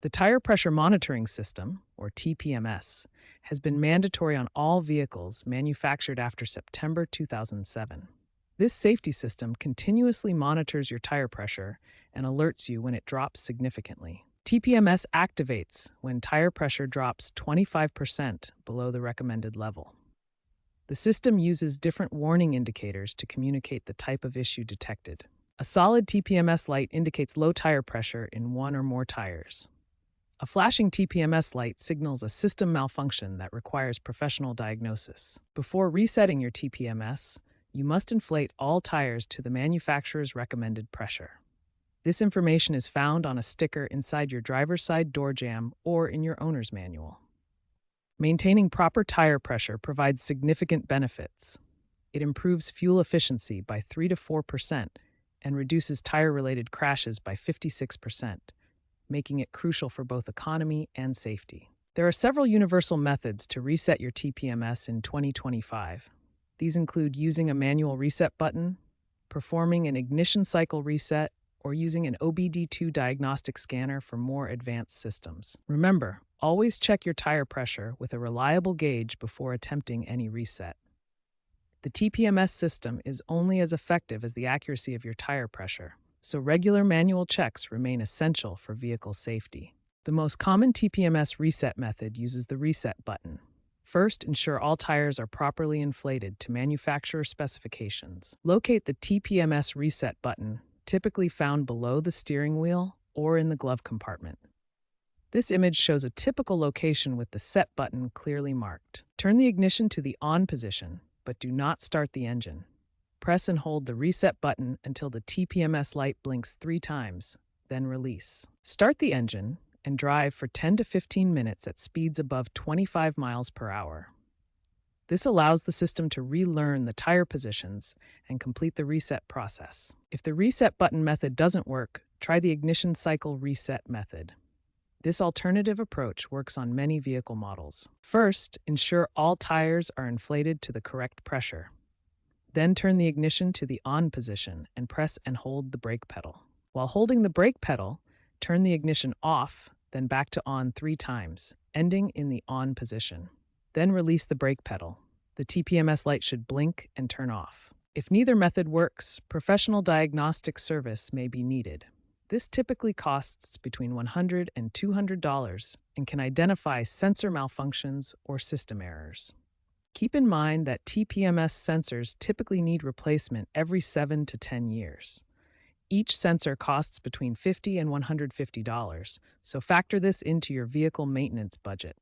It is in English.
The Tire Pressure Monitoring System, or TPMS, has been mandatory on all vehicles manufactured after September 2007. This safety system continuously monitors your tire pressure and alerts you when it drops significantly. TPMS activates when tire pressure drops 25% below the recommended level. The system uses different warning indicators to communicate the type of issue detected. A solid TPMS light indicates low tire pressure in one or more tires. A flashing TPMS light signals a system malfunction that requires professional diagnosis. Before resetting your TPMS, you must inflate all tires to the manufacturer's recommended pressure. This information is found on a sticker inside your driver's side door jamb or in your owner's manual. Maintaining proper tire pressure provides significant benefits. It improves fuel efficiency by 3 to 4% and reduces tire-related crashes by 56%, making it crucial for both economy and safety. There are several universal methods to reset your TPMS in 2025. These include using a manual reset button, performing an ignition cycle reset, or using an OBD2 diagnostic scanner for more advanced systems. Remember, always check your tire pressure with a reliable gauge before attempting any reset. The TPMS system is only as effective as the accuracy of your tire pressure, so regular manual checks remain essential for vehicle safety. The most common TPMS reset method uses the reset button. First, ensure all tires are properly inflated to manufacturer specifications. Locate the TPMS reset button, typically found below the steering wheel or in the glove compartment. This image shows a typical location with the set button clearly marked. Turn the ignition to the on position, but do not start the engine. Press and hold the reset button until the TPMS light blinks 3 times, then release. Start the engine and drive for 10 to 15 minutes at speeds above 25 miles per hour. This allows the system to relearn the tire positions and complete the reset process. If the reset button method doesn't work, try the ignition cycle reset method. This alternative approach works on many vehicle models. First, ensure all tires are inflated to the correct pressure. Then turn the ignition to the on position and press and hold the brake pedal. While holding the brake pedal, turn the ignition off, then back to on 3 times, ending in the on position. Then release the brake pedal. The TPMS light should blink and turn off. If neither method works, professional diagnostic service may be needed. This typically costs between $100 and $200 and can identify sensor malfunctions or system errors. Keep in mind that TPMS sensors typically need replacement every 7 to 10 years. Each sensor costs between $50 and $150, so factor this into your vehicle maintenance budget.